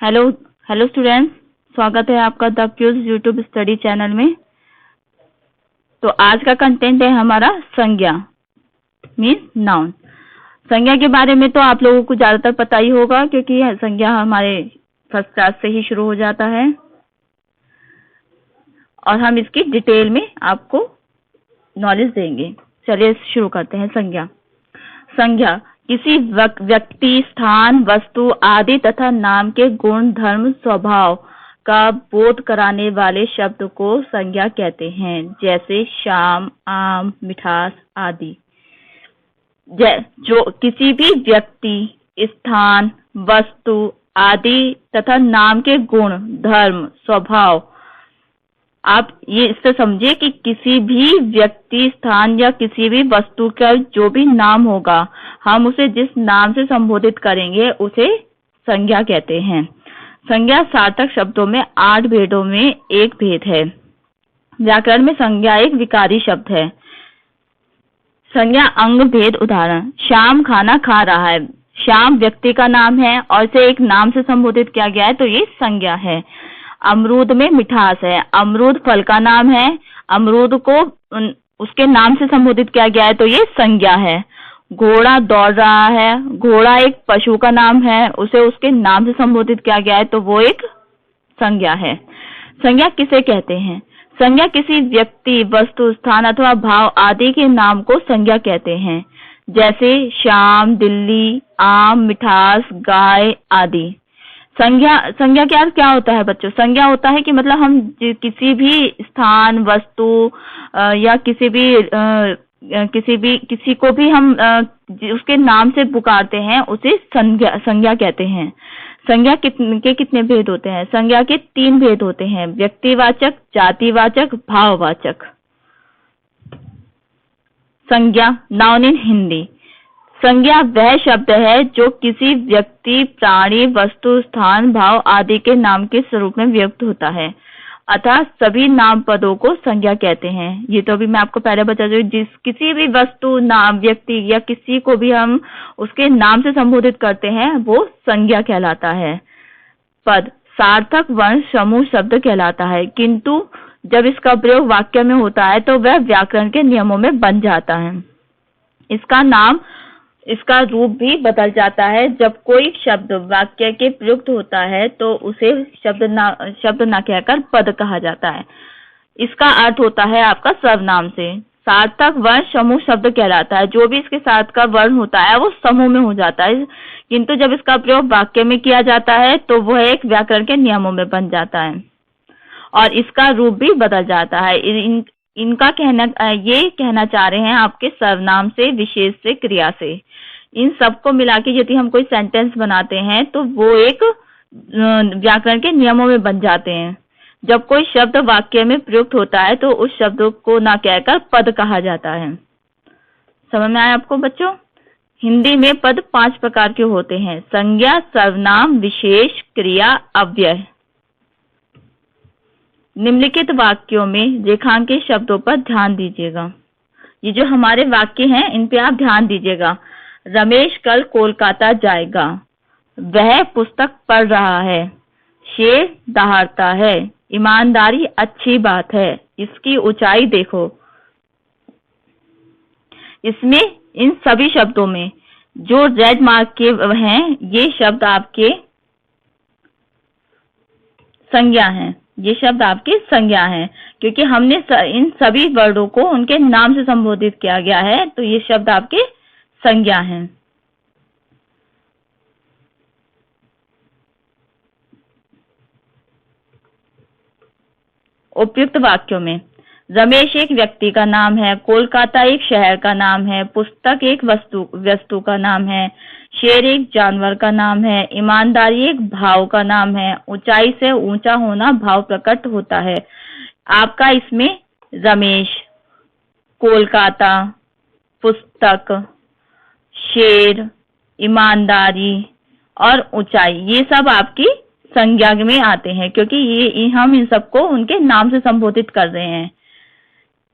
Hello hello students, स्वागत है आपका the Qs YouTube study channel में। तो आज का कंटेंट है हमारा संज्ञा मीन्स नाउन। संज्ञा के बारे में तो आप लोगों को ज्यादातर पता ही होगा क्योंकि संज्ञा हमारे फर्स्ट क्लास से ही शुरू हो जाता है और हम इसकी डिटेल में आपको नॉलेज देंगे। चलिए शुरू करते हैं। संज्ञा किसी व्यक्ति, स्थान, वस्तु आदि तथा नाम के गुण, धर्म, स्वभाव का बोध कराने वाले शब्द को संज्ञा कहते हैं, जैसे शाम, आम, मिठास आदि। जो किसी भी व्यक्ति, स्थान, वस्तु आदि तथा नाम के गुण, धर्म, स्वभाव, आप ये इससे समझिए कि किसी भी व्यक्ति, स्थान या किसी भी वस्तु का जो भी नाम होगा, हम उसे जिस नाम से संबोधित करेंगे उसे संज्ञा कहते हैं। संज्ञा सार्थक शब्दों में 8 भेदों में एक भेद है। व्याकरण में संज्ञा एक विकारी शब्द है। संज्ञा अंग भेद उदाहरण: श्याम खाना खा रहा है। श्याम व्यक्ति का नाम है और इसे एक नाम से संबोधित किया गया है तो ये संज्ञा है। अमरूद में मिठास है। अमरूद फल का नाम है, अमरूद को उसके नाम से संबोधित किया गया है तो ये संज्ञा है। घोड़ा दौड़ रहा है। घोड़ा एक पशु का नाम है, उसे उसके नाम से संबोधित किया गया है तो वो एक संज्ञा है। संज्ञा किसे कहते हैं? संज्ञा किसी व्यक्ति, वस्तु, स्थान अथवा भाव आदि के नाम को संज्ञा कहते हैं, जैसे श्याम, दिल्ली, आम, मिठास, गाय आदि। संज्ञा क्या होता है बच्चों? संज्ञा होता है कि मतलब हम किसी भी स्थान, वस्तु या किसी को भी हम उसके नाम से पुकारते हैं उसे संज्ञा कहते हैं। संज्ञा के कितने भेद होते हैं? संज्ञा के 3 भेद होते हैं: व्यक्तिवाचक, जातिवाचक, भाववाचक। संज्ञा नाउन इन हिंदी। संज्ञा वह शब्द है जो किसी व्यक्ति, प्राणी, वस्तु, स्थान, भाव आदि के नाम के स्वरूप में व्यक्त होता है, अतः सभी नाम पदों को संज्ञा कहते हैं। ये तो अभी मैं आपको पहले बता दूं, किसी भी वस्तु, नाम, व्यक्ति या किसी को भी हम उसके नाम से संबोधित करते हैं वो संज्ञा कहलाता है। पद सार्थक वर्ण समूह शब्द कहलाता है, किंतु जब इसका प्रयोग वाक्य में होता है तो वह व्याकरण के नियमों में बन जाता है। इसका रूप भी बदल जाता है। जब कोई शब्द वाक्य के प्रयुक्त होता है तो उसे शब्द न कहकर पद कहा जाता है। इसका अर्थ होता है आपका सर्वनाम से। सार्थक वर्ण समूह शब्द कहलाता है, जो भी इसके साथ का वर्ण होता है वो समूह में हो जाता है, किंतु जब इसका प्रयोग वाक्य में किया जाता है तो वह एक व्याकरण के नियमों में बन जाता है और इसका रूप भी बदल जाता है। ये कहना चाह रहे हैं आपके सर्वनाम से, विशेष से, क्रिया से, इन सबको मिला के यदि हम कोई सेंटेंस बनाते हैं तो वो एक व्याकरण के नियमों में बन जाते हैं। जब कोई शब्द वाक्य में प्रयुक्त होता है तो उस शब्द को ना कहकर पद कहा जाता है। समझ में आया आपको बच्चों? हिंदी में पद 5 प्रकार के होते हैं: संज्ञा, सर्वनाम, विशेष, क्रिया, अव्यय। निम्नलिखित वाक्यों में रेखांकित शब्दों पर ध्यान दीजिएगा। ये जो हमारे वाक्य हैं इन पे आप ध्यान दीजिएगा। रमेश कल कोलकाता जाएगा। वह पुस्तक पढ़ रहा है। शेर दहाड़ता है। ईमानदारी अच्छी बात है। इसकी ऊंचाई देखो। इसमें इन सभी शब्दों में जो रेड मार्क के हैं ये शब्द आपके संज्ञा हैं। ये शब्द आपकी संज्ञा है क्योंकि हमने इन सभी वर्डों को उनके नाम से संबोधित किया गया है तो ये शब्द आपके संज्ञा हैं। उपयुक्त वाक्यों में रमेश एक व्यक्ति का नाम है, कोलकाता एक शहर का नाम है, पुस्तक एक वस्तु का नाम है, शेर एक जानवर का नाम है, ईमानदारी एक भाव का नाम है, ऊंचाई से ऊंचा होना भाव प्रकट होता है। आपका इसमें रमेश, कोलकाता, पुस्तक, शेर, ईमानदारी और ऊंचाई ये सब आपकी संज्ञा में आते हैं क्योंकि ये हम इन सबको उनके नाम से संबोधित कर रहे हैं।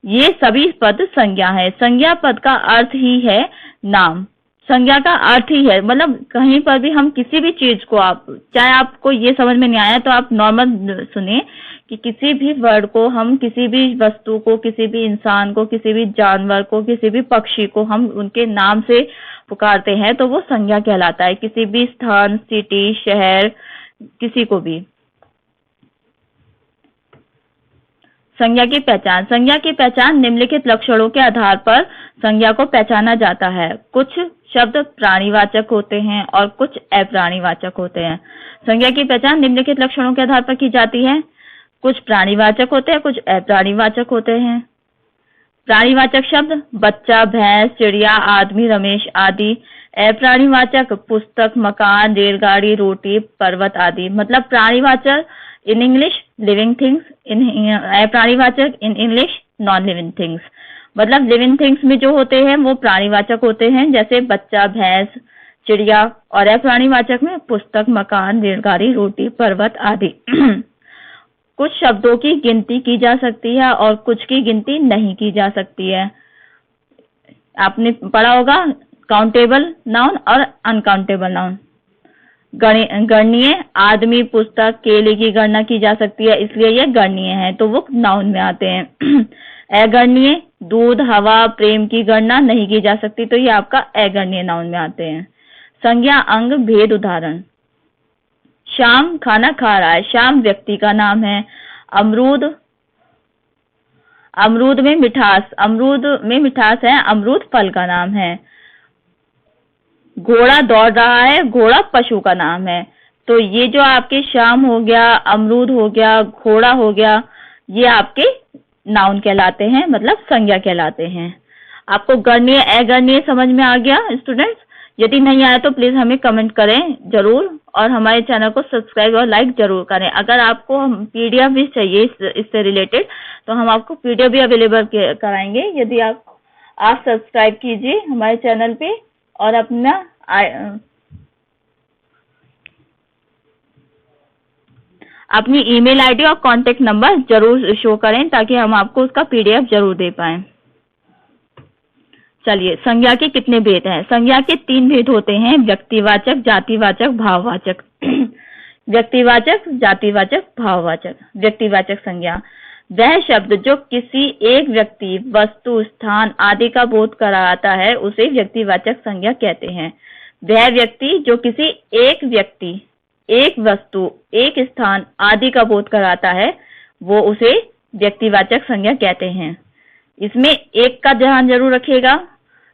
ये सभी पद संज्ञा है। संज्ञा पद का अर्थ ही है नाम। संज्ञा का अर्थ ही है, मतलब कहीं पर भी हम किसी भी चीज को, आप चाहे आपको ये समझ में नहीं आया तो आप नॉर्मल सुनिए कि किसी भी वर्ड को हम किसी भी वस्तु को, किसी भी इंसान को, किसी भी जानवर को, किसी भी पक्षी को हम उनके नाम से पुकारते हैं तो वो संज्ञा कहलाता है। किसी भी स्थान, सिटी, शहर, किसी को भी। संज्ञा की पहचान। संज्ञा की पहचान निम्नलिखित लक्षणों के आधार पर संज्ञा को पहचाना जाता है। कुछ शब्द प्राणीवाचक होते हैं और कुछ अप्राणीवाचक होते हैं। संज्ञा की पहचान निम्नलिखित लक्षणों के आधार पर की जाती है। कुछ प्राणीवाचक होते हैं, कुछ अप्राणीवाचक होते हैं। प्राणीवाचक शब्द बच्चा, भैंस, चिड़िया, आदमी, रमेश आदि। अप्राणीवाचक पुस्तक, मकान, रेलगाड़ी, रोटी, पर्वत आदि। मतलब प्राणीवाचक in English living things, in अप्राणीवाचक in English non living things. मतलब लिविंग थिंग्स में जो होते हैं वो प्राणीवाचक होते हैं, जैसे बच्चा, भैंस, चिड़िया, और अप्राणीवाचक में पुस्तक, मकान, रेलगाड़ी, रोटी, पर्वत आदि। कुछ शब्दों की गिनती की जा सकती है और कुछ की गिनती नहीं की जा सकती है। आपने पढ़ा होगा काउंटेबल नाउन और अनकाउंटेबल नाउन। गणनीय आदमी, पुस्तक, केले की गणना की जा सकती है, इसलिए ये गणनीय है तो वो नाउन में आते हैं। अगणनीय दूध, हवा, प्रेम की गणना नहीं की जा सकती तो ये आपका अगणनीय नाउन में आते हैं। संज्ञा, अंग, भेद, उदाहरण। श्याम खाना खा रहा है, श्याम व्यक्ति का नाम है। अमरूद, अमरूद में मिठास, अमरूद में मिठास है, अमरूद फल का नाम है। घोड़ा दौड़ रहा है, घोड़ा पशु का नाम है। तो ये जो आपके श्याम हो गया, अमरूद हो गया, घोड़ा हो गया, ये आपके नाउन कहलाते हैं, मतलब संज्ञा कहलाते हैं। आपको गणनीय अगणनीय समझ में आ गया स्टूडेंट्स? यदि नहीं आया तो प्लीज हमें कमेंट करें जरूर, और हमारे चैनल को सब्सक्राइब और लाइक जरूर करें। अगर आपको हम पीडीएफ भी चाहिए इससे रिलेटेड तो हम आपको पीडीएफ भी अवेलेबल कराएंगे। यदि आप सब्सक्राइब कीजिए हमारे चैनल पे और अपना अपनी ईमेल आईडी और कांटेक्ट नंबर जरूर शो करें ताकि हम आपको उसका पीडीएफ जरूर दे पाएं। चलिए, संज्ञा के कितने भेद हैं? संज्ञा के 3 भेद होते हैं, व्यक्तिवाचक, जातिवाचक, भाववाचक। व्यक्तिवाचक, जातिवाचक, भाववाचक। व्यक्तिवाचक संज्ञा वह शब्द जो किसी एक व्यक्ति, वस्तु, स्थान आदि का बोध कराता है उसे व्यक्तिवाचक संज्ञा कहते हैं। वह व्यक्ति जो किसी एक व्यक्ति, एक वस्तु, एक स्थान आदि का बोध कराता है वो उसे व्यक्तिवाचक संज्ञा कहते हैं। इसमें एक का ध्यान जरूर रखिएगा।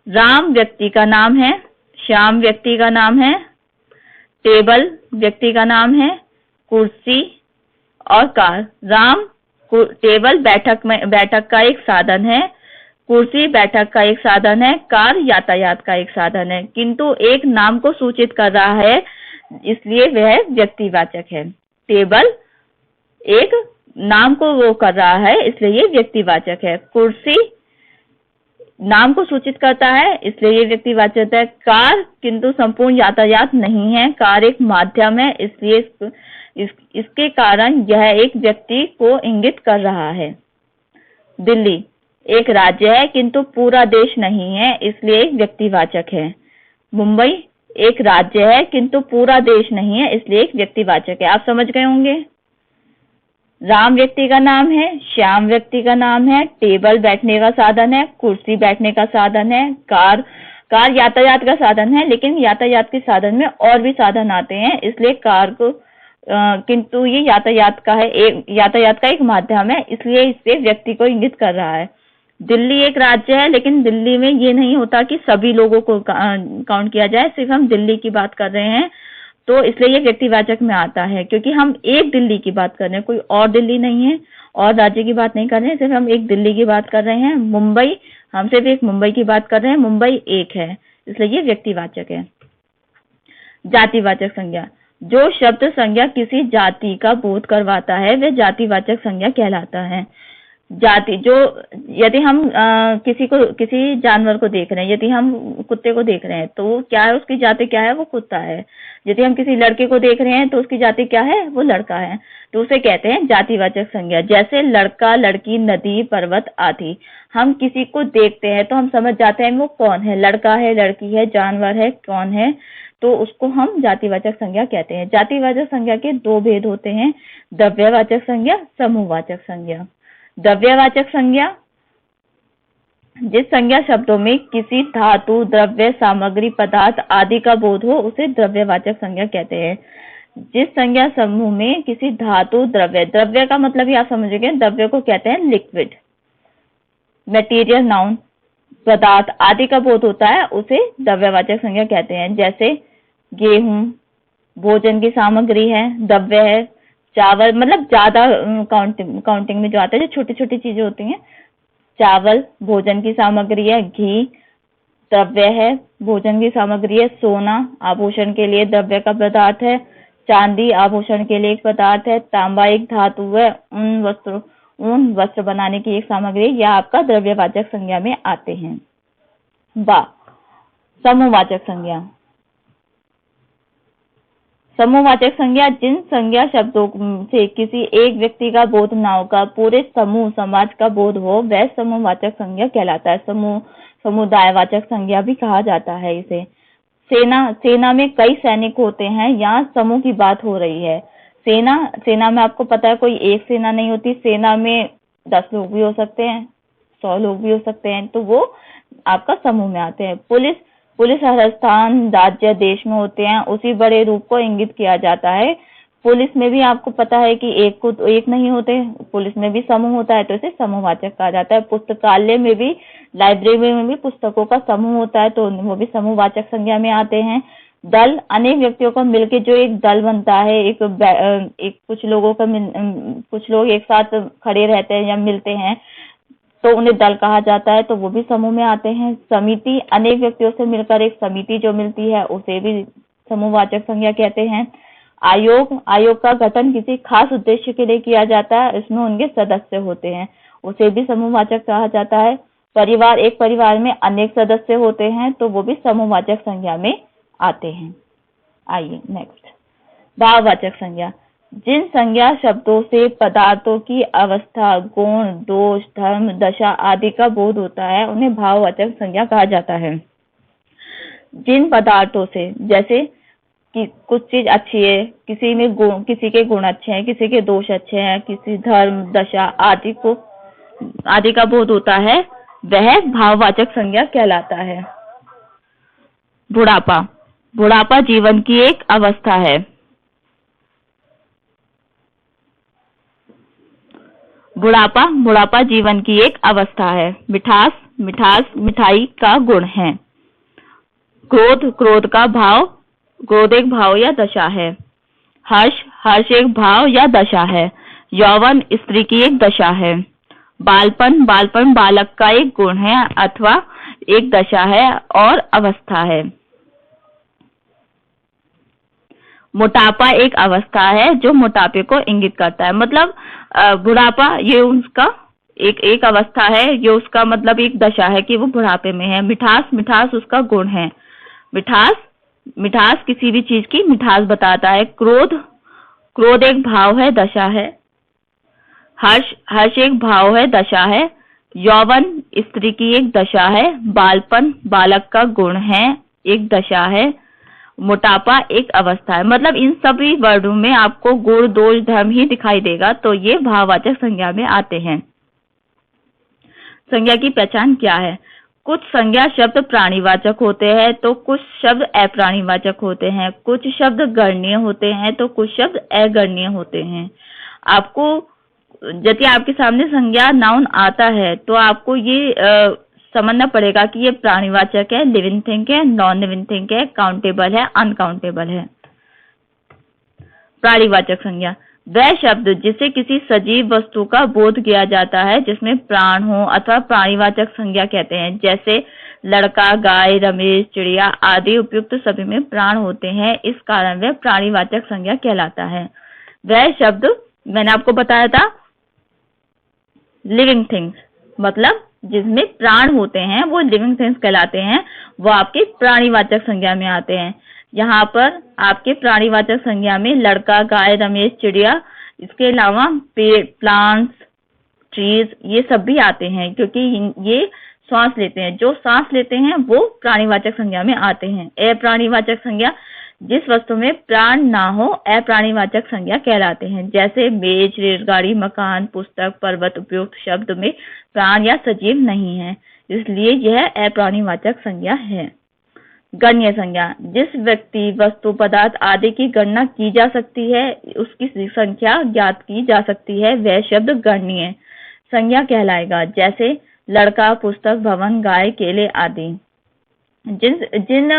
राम व्यक्ति का नाम है, श्याम व्यक्ति का नाम है, टेबल व्यक्ति का नाम है, कुर्सी और कार। राम टेबल बैठक का एक साधन है, कुर्सी बैठक का एक साधन है, कार यातायात का एक साधन है, किंतु एक नाम को सूचित कर रहा है इसलिए वह व्यक्तिवाचक है। टेबल एक नाम को वो कर रहा है इसलिए ये व्यक्तिवाचक है। कुर्सी नाम को सूचित करता है इसलिए ये व्यक्तिवाचक है। कार किंतु संपूर्ण यातायात नहीं है, कार एक माध्यम है इसलिए इसके कारण यह एक व्यक्ति को इंगित कर रहा है। दिल्ली एक राज्य है किंतु पूरा देश नहीं है इसलिए एक व्यक्तिवाचक है। मुंबई एक राज्य है किंतु पूरा देश नहीं है इसलिए एक व्यक्तिवाचक है। आप समझ गए होंगे। राम व्यक्ति का नाम है, श्याम व्यक्ति का नाम है, टेबल बैठने का साधन है, कुर्सी बैठने का साधन है, कार यातायात का साधन है, लेकिन यातायात के साधन में और भी साधन आते हैं इसलिए कार को किंतु ये यातायात का एक माध्यम है इसलिए इससे व्यक्ति को इंगित कर रहा है। दिल्ली एक राज्य है लेकिन दिल्ली में ये नहीं होता कि सभी लोगों को काउंट किया जाए, सिर्फ हम दिल्ली की बात कर रहे हैं तो इसलिए ये व्यक्तिवाचक में आता है क्योंकि हम एक दिल्ली की बात कर रहे हैं, कोई और दिल्ली नहीं है और राज्य की बात नहीं कर रहे हैं, सिर्फ हम एक दिल्ली की बात कर रहे हैं। मुंबई हम सिर्फ एक मुंबई की बात कर रहे हैं, मुंबई एक है इसलिए ये व्यक्तिवाचक है। जातिवाचक संज्ञा जो शब्द संज्ञा किसी जाति का बोध करवाता है वह जातिवाचक संज्ञा कहलाता है। जाति जो, यदि हम किसी जानवर को देख रहे हैं, यदि हम कुत्ते को देख रहे हैं तो वो क्या है, उसकी जाति क्या है, वो कुत्ता है। यदि हम किसी लड़के को देख रहे हैं तो उसकी जाति क्या है, वो लड़का है। तो उसे कहते हैं जातिवाचक संज्ञा। जैसे लड़का, लड़की, नदी, पर्वत आदि। हम किसी को देखते हैं तो हम समझ जाते हैं वो कौन है, लड़का है, लड़की है, जानवर है, कौन है, तो उसको हम जातिवाचक संज्ञा कहते हैं। जातिवाचक संज्ञा के दो भेद होते हैं, द्रव्यवाचक संज्ञा, समूहवाचक संज्ञा। द्रव्यवाचक संज्ञा, जिस संज्ञा शब्दों में किसी धातु, द्रव्य, सामग्री, पदार्थ आदि का बोध हो उसे द्रव्यवाचक संज्ञा कहते हैं। जिस संज्ञा समूह में किसी धातु, द्रव्य, द्रव्य का मतलब ही आप समझोगे, द्रव्य को कहते हैं लिक्विड, मटेरियल, नाउन, पदार्थ आदि का बोध होता है उसे द्रव्यवाचक संज्ञा कहते हैं। जैसे गेहूं भोजन की सामग्री है, द्रव्य है। चावल मतलब ज्यादा काउंटिंग में जो आता है, जो छोटी छोटी चीजें होती हैं, चावल भोजन की सामग्री है, घी द्रव्य है, भोजन की सामग्री है, सोना आभूषण के लिए द्रव्य का पदार्थ है, चांदी आभूषण के लिए एक पदार्थ है, तांबा एक धातु है, ऊन वस्त्र बनाने की एक सामग्री, यह आपका द्रव्यवाचक संज्ञा में आते हैं। समूहवाचक संज्ञा। समूहवाचक संज्ञा, जिन संज्ञा शब्दों से किसी एक व्यक्ति का बोध न होकर पूरे समूह समाज का बोध हो, वह समूहवाचक संज्ञा कहलाता है। समुदायवाचक संज्ञा भी कहा जाता है इसे। सेना में कई सैनिक होते हैं, यहाँ समूह की बात हो रही है। सेना में आपको पता है कोई एक सेना नहीं होती, सेना में 10 लोग भी हो सकते हैं, 100 लोग भी हो सकते हैं, तो वो आपका समूह में आते हैं। पुलिस हर स्थान, राज्य, देश में होते हैं, उसी बड़े रूप को इंगित किया जाता है। पुलिस में भी आपको पता है कि एक नहीं होते, पुलिस में भी समूह होता है, तो इसे समूहवाचक कहा जाता है। पुस्तकालय में भी, लाइब्रेरी में भी पुस्तकों का समूह होता है, तो वो भी समूहवाचक संज्ञा में आते हैं। दल, अनेक व्यक्तियों को मिलकर जो एक दल बनता है, एक कुछ लोग एक साथ खड़े रहते हैं या मिलते हैं, तो उन्हें दल कहा जाता है, तो वो भी समूह में आते हैं। समिति, अनेक व्यक्तियों से मिलकर एक समिति जो मिलती है, उसे भी समूहवाचक संज्ञा कहते हैं। आयोग का गठन किसी खास उद्देश्य के लिए किया जाता है, इसमें उनके सदस्य होते हैं, उसे भी समूहवाचक कहा जाता है। परिवार, एक परिवार में अनेक सदस्य होते हैं, तो वो भी समूहवाचक संज्ञा में आते हैं। आइए नेक्स्ट, भाववाचक संज्ञा। जिन संज्ञा शब्दों से पदार्थों की अवस्था, गुण, दोष, धर्म, दशा आदि का बोध होता है, उन्हें भाववाचक संज्ञा कहा जाता है। जिन पदार्थों से, जैसे कि कुछ चीज अच्छी है, किसी के गुण अच्छे हैं, किसी के दोष अच्छे हैं, किसी धर्म, दशा आदि का बोध होता है, वह भाववाचक संज्ञा कहलाता है। बुढ़ापा जीवन की एक अवस्था है। बुढ़ापा जीवन की एक अवस्था है। मिठास मिठाई का गुण है। क्रोध का भाव, क्रोध एक भाव या दशा है। हर्ष एक भाव या दशा है। यौवन स्त्री की एक दशा है। बालपन बालक का एक गुण है अथवा एक दशा है और अवस्था है। मोटापा एक अवस्था है जो मोटापे को इंगित करता है। मतलब बुढ़ापा ये उसका एक अवस्था है, ये उसका मतलब एक दशा है कि वो बुढ़ापे में है। मिठास उसका गुण है। मिठास किसी भी चीज की मिठास बताता है। क्रोध एक भाव है, दशा है। हर्ष एक भाव है, दशा है। यौवन स्त्री की एक दशा है। बालपन बालक का गुण है, एक दशा है। मोटापा एक अवस्था है। मतलब इन सभी वर्णों में आपको गुण, दोष, धर्म ही दिखाई देगा, तो ये भाववाचक संज्ञा में आते हैं। संज्ञा की पहचान क्या है? कुछ संज्ञा शब्द प्राणीवाचक होते हैं तो कुछ शब्द अप्राणीवाचक होते हैं। कुछ शब्द गणनीय होते हैं तो कुछ शब्द अगणनीय होते हैं। आपको यदि आपके सामने संज्ञा नाउन आता है तो आपको ये समझना पड़ेगा कि ये प्राणीवाचक है, लिविंग थिंग है, नॉन लिविंग थिंग है, काउंटेबल है, अनकाउंटेबल है। प्राणीवाचक संज्ञा वह शब्द जिसे किसी सजीव वस्तु का बोध किया जाता है जिसमें प्राण हो अथवा प्राणीवाचक संज्ञा कहते हैं। जैसे लड़का, गाय, रमेश, चिड़िया आदि उपयुक्त सभी में प्राण होते हैं, इस कारण वह प्राणीवाचक संज्ञा कहलाता है। वह शब्द मैंने आपको बताया था, लिविंग थिंग्स, मतलब जिसमें प्राण होते हैं वो लिविंग थिंग्स कहलाते हैं, वो आपके प्राणीवाचक संज्ञा में आते हैं। यहाँ पर आपके प्राणीवाचक संज्ञा में लड़का, गाय, रमेश, चिड़िया, इसके अलावा पेड़, प्लांट्स, ट्रीज, ये सब भी आते हैं, क्योंकि ये सांस लेते हैं। जो सांस लेते हैं वो प्राणीवाचक संज्ञा में आते हैं। अप्राणीवाचक संज्ञा, जिस वस्तु में प्राण ना हो, अप्राणीवाचक संज्ञा कहलाते हैं। जैसे मेज, रेलगाड़ी, मकान, पुस्तक, पर्वत, उपयुक्त शब्द में प्राण या सजीव नहीं है, इसलिए यह अप्राणीवाचक संज्ञा है। गण्य संज्ञा, जिस व्यक्ति, वस्तु, पदार्थ आदि की गणना की जा सकती है, उसकी संख्या ज्ञात की जा सकती है, वह शब्द गण्य संज्ञा कहलाएगा। जैसे लड़का, पुस्तक, भवन, गाय, केले आदि। जिन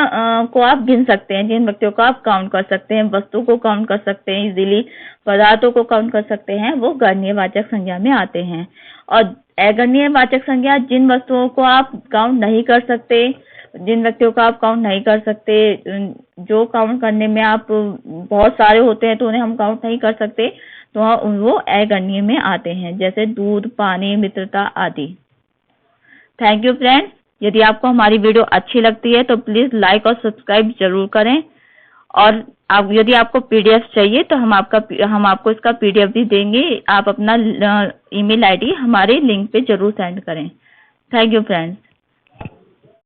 को आप गिन सकते हैं, जिन व्यक्तियों को आप काउंट कर सकते हैं, वस्तु को काउंट कर सकते हैं, इजीली पदार्थों को काउंट कर सकते हैं, वो गण्यवाचक संज्ञा में आते हैं। और अगण्यवाचक संज्ञा, जिन वस्तुओं को आप काउंट नहीं कर सकते, जिन व्यक्तियों को आप काउंट नहीं कर सकते, जो काउंट करने में आप बहुत सारे होते हैं तो उन्हें हम काउंट नहीं कर सकते, तो वो अगण्य में आते हैं। जैसे दूध, पानी, मित्रता आदि। Thank you friends. यदि आपको हमारी वीडियो अच्छी लगती है तो प्लीज लाइक और सब्सक्राइब जरूर करें। और यदि आपको पीडीएफ चाहिए तो हम आपको इसका पीडीएफ भी देंगे। आप अपना ईमेल आईडी हमारे लिंक पे जरूर सेंड करें। Thank you friends.